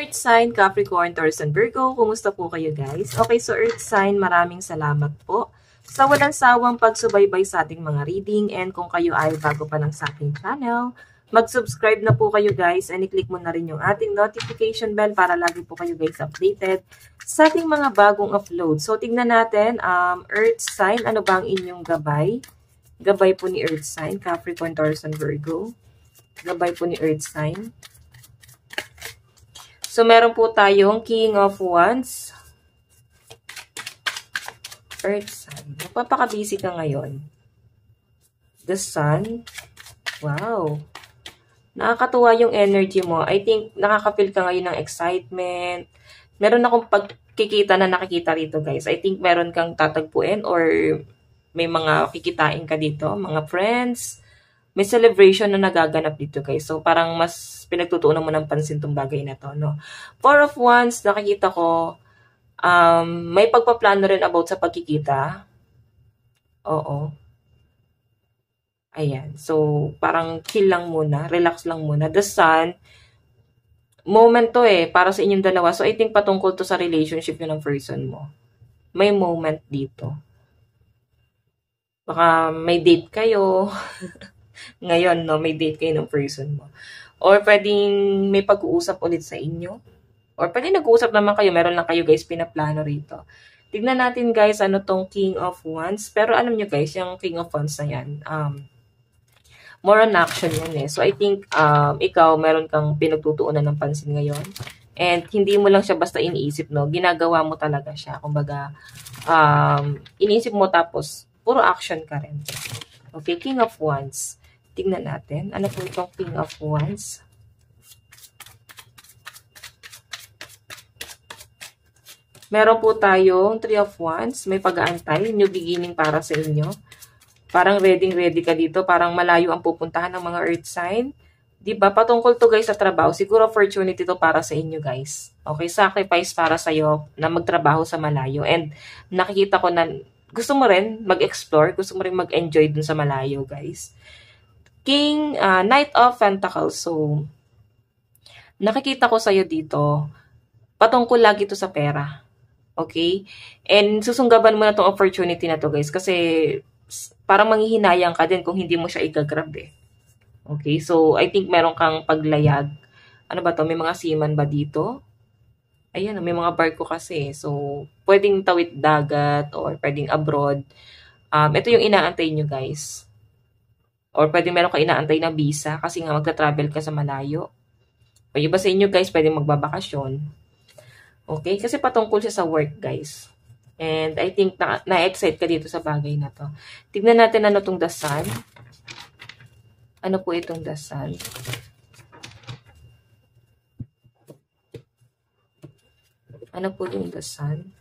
Earth sign, Capricorn, Taurus, and Virgo. Kumusta po kayo guys? Okay, so Earth sign, maraming salamat po sa walang sawang pagsubaybay sa ating mga reading. And kung kayo ay bago pa lang sa ating channel, mag-subscribe na po kayo guys and i-click mo na rin yung ating notification bell para lagi po kayo guys updated sa ating mga bagong upload. So tingnan natin, Earth sign, ano ba ang inyong gabay? Gabay po ni Earth sign, Capricorn, Taurus, and Virgo. Gabay po ni Earth sign. So, meron po tayong King of Wands. Earth sign. Magpapaka-busy ka ngayon. The Sun. Wow. Nakakatuwa yung energy mo. I think nakaka-feel ka ngayon ng excitement. Meron akong pagkikita na nakikita rito, guys. I think meron kang tatagpuin or may mga kikitain ka dito, mga friends. May celebration na nagaganap dito, guys. So, parang mas pinagtutuunan mo ng pansin tong bagay na to, no? Four of Wands, nakikita ko, may pagpaplano rin about sa pagkikita. Oo. Ayan. So, parang chill lang muna. Relax lang muna. The Sun, moment to para sa inyong dalawa. So, I think patungkol to sa relationship yun ng person mo. May moment dito. Baka may date kayo. Ngayon, no, may date kayo ng person mo. Or pwedeng may pag-uusap ulit sa inyo. Or pwedeng nag-uusap naman kayo, meron lang kayo guys pinaplano rito. Tignan natin guys, ano tong King of Wands. Pero alam nyo guys, yung King of Wands na yan, more on action yan So I think, ikaw, meron kang pinagtutuunan ng pansin ngayon. And hindi mo lang siya basta iniisip, no? Ginagawa mo talaga siya. Kumbaga, iniisip mo tapos, puro action ka rin. Okay, King of Wands. Tingnan natin. Ano po itong King of Wands? Meron po tayong Three of Wands. May pag-aantay. New beginning para sa inyo. Parang ready ka dito. Parang malayo ang pupuntahan ng mga earth sign. Diba? Patungkol to guys sa trabaho. Siguro opportunity to para sa inyo guys. Okay, sacrifice para sa'yo na magtrabaho sa malayo. And nakikita ko na gusto mo rin mag-explore. Gusto mo rin mag-enjoy dun sa malayo guys. King, Knight of Pentacles. So, nakikita ko sa'yo dito, patungkol lagi to sa pera. Okay? And susunggaban mo na tong opportunity na to, guys. Kasi, parang manghihinayang ka din kung hindi mo siya igagrab Okay? So, I think meron kang paglayag. Ano ba to? May mga seaman ba dito? Ayan, may mga barko kasi. So, pwedeng tawid dagat or pwedeng abroad. Ito yung inaantay nyo, guys. Or pwede meron ka inaantay na visa kasi nga magta-travel ka sa malayo. O iba sa inyo guys, pwede magbabakasyon. Okay? Kasi patungkol siya sa work guys. And I think na-excite ka dito sa bagay na to. Tignan natin ano tong The Sun. Ano po itong The Sun? Ano po yung The Sun?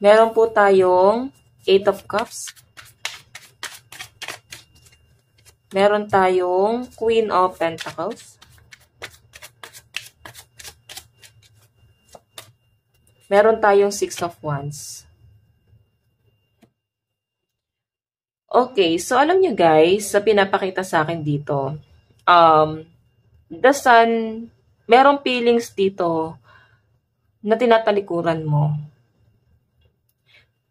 Meron po tayong Eight of Cups. Meron tayong Queen of Pentacles. Meron tayong Six of Wands. Okay, so alam nyo guys, sa pinapakita sa akin dito, The Sun, merong feelings dito na tinatalikuran mo.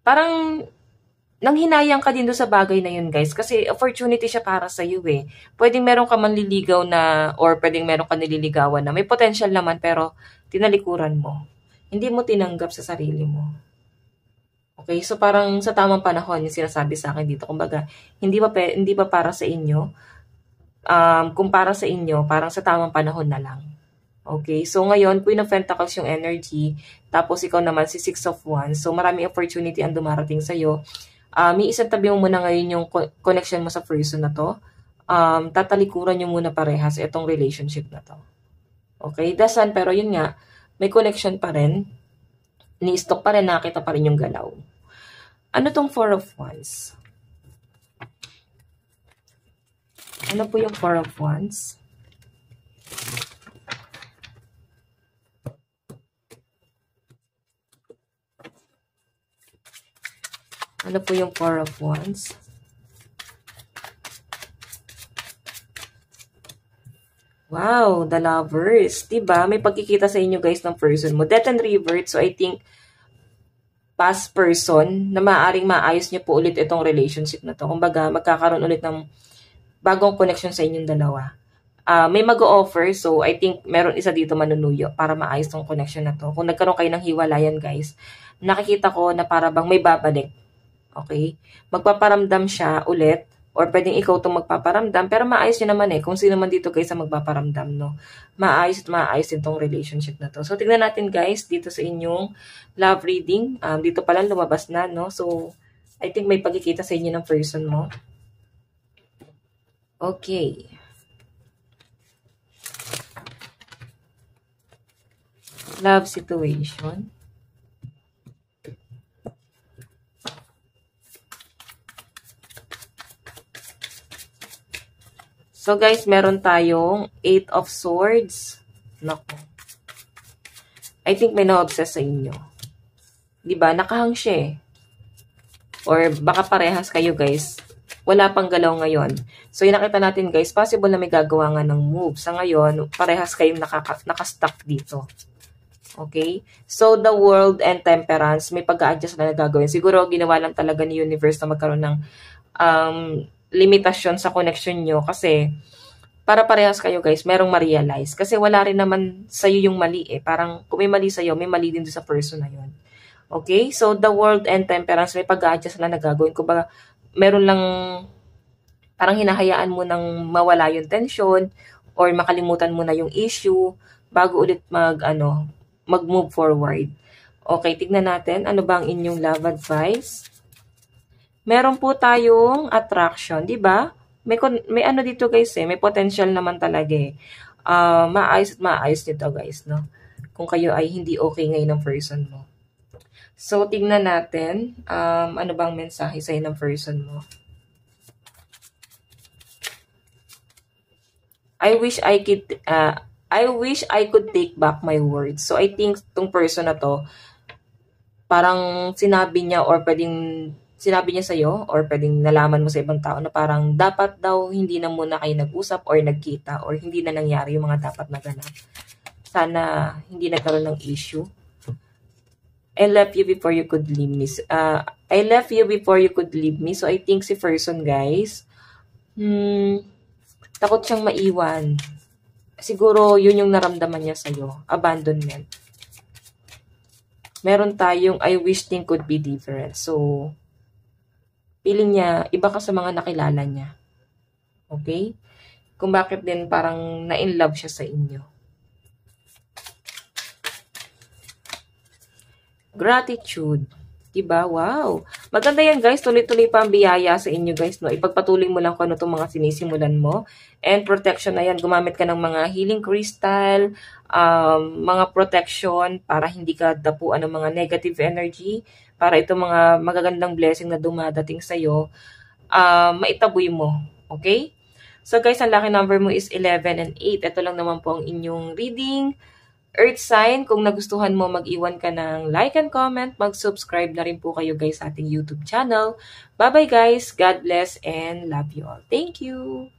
Parang nanghinayang ka din doon sa bagay na yun, guys. Kasi opportunity siya para sa iyo Pwedeng meron ka manliligaw na or pwedeng meron ka nililigawan na may potential naman pero tinalikuran mo. Hindi mo tinanggap sa sarili mo. Okay? So parang sa tamang panahon yung sinasabi sa akin dito. Kumbaga, hindi ba para sa inyo? Kung para sa inyo, parang sa tamang panahon na lang. Okay, so ngayon, Queen of Pentacles yung energy, tapos ikaw naman si Six of Wands. So maraming opportunity ang dumarating sa'yo. May isang tabi mo muna ngayon yung connection mo sa person na to. Tatalikuran nyo muna parehas itong relationship na to. Okay, The Sun, pero yun nga, may connection pa rin. Ni-stock pa rin, nakita pa rin yung galaw. Ano tong Four of Wands? Ano po yung Four of Wands? Ano po yung Four of Wands? Wow, the lovers. Diba? May pagkikita sa inyo guys ng person mo. Death and revert. So, I think, past person na maaaring maayos niyo po ulit itong relationship na to. Kumbaga, magkakaroon ulit ng bagong connection sa inyong dalawa. May mag-o-offer. So, I think, meron isa dito manunuyo para maayos tong connection na to. Kung nagkaroon kayo ng hiwalayan guys, nakikita ko na para bang may babalik. Okay? Magpaparamdam siya ulit. Or pwedeng ikaw itong magpaparamdam. Pero maayos nyo naman kung sino man dito guys ang magpaparamdam, no? Maayos at maayos din tong relationship na to. So, tignan natin guys dito sa inyong love reading. Dito pala lumabas na, no? So, I think may pagkikita sa inyo ng person mo. Okay. Love situation. So guys, meron tayong 8 of Swords. Naku. I think may na-obsess sa inyo. Diba? Nakahang siya Or baka parehas kayo guys. Wala pang galaw ngayon. So yung nakita natin guys, possible na may gagawa nga ng move. Sa ngayon, parehas kayong nakastuck dito. Okay? So the World and Temperance, may pag-a-adjust na gagawin. Siguro ginawa lang talaga ni Universe na magkaroon ng limitasyon sa connection nyo kasi para parehas kayo guys, merong ma-realize. Kasi wala rin naman sa'yo yung mali Parang kung may mali sa'yo, may mali din sa person na yun. Okay? So, the World and Temperance, may pag-a-adjust na nagagawin. Kumbaga, meron lang parang hinahayaan mo nang mawala yung tension or makalimutan mo na yung issue bago ulit mag-move forward. Okay, tignan natin. Ano ba ang inyong love advice? Meron po tayong attraction, di ba? May ano dito guys may potential naman talaga maayos at maayos nito guys, no? Kung kayo ay hindi okay ngayon ng person mo. So, tignan natin, ano bang mensahe sa'yo ng person mo? I wish I could take back my words. So, I think tong person na to, parang sinabi niya sa'yo or pwedeng nalaman mo sa ibang tao na parang dapat daw hindi na muna kayo nag-usap or nagkita or hindi na nangyari yung mga dapat na ganap. Sana hindi nagkaroon ng issue. I left you before you could leave me. I left you before you could leave me. So, I think si person, guys, takot siyang maiwan. Siguro, yun yung naramdaman niya sa'yo. Abandonment. Meron tayong I wish things could be different. So, feeling niya, iba ka sa mga nakilala niya. Okay? Kung bakit din parang na-in-love siya sa inyo. Gratitude. Diba? Wow. Maganda yan guys. Tuloy-tuloy pa ang biyaya sa inyo guys. No? Ipagpatuloy mo lang kung ano itong mga sinisimulan mo. And protection na yan. Gumamit ka ng mga healing crystal, mga protection para hindi ka dapuan ng mga negative energy. Para itong mga magagandang blessing na dumadating sa'yo, maitaboy mo. Okay? So guys, ang lucky number mo is 11 and 8. Ito lang naman po ang inyong reading. Earth sign, kung nagustuhan mo, mag-iwan ka ng like and comment. Mag-subscribe na rin po kayo guys sa ating YouTube channel. Bye-bye guys. God bless and love you all. Thank you.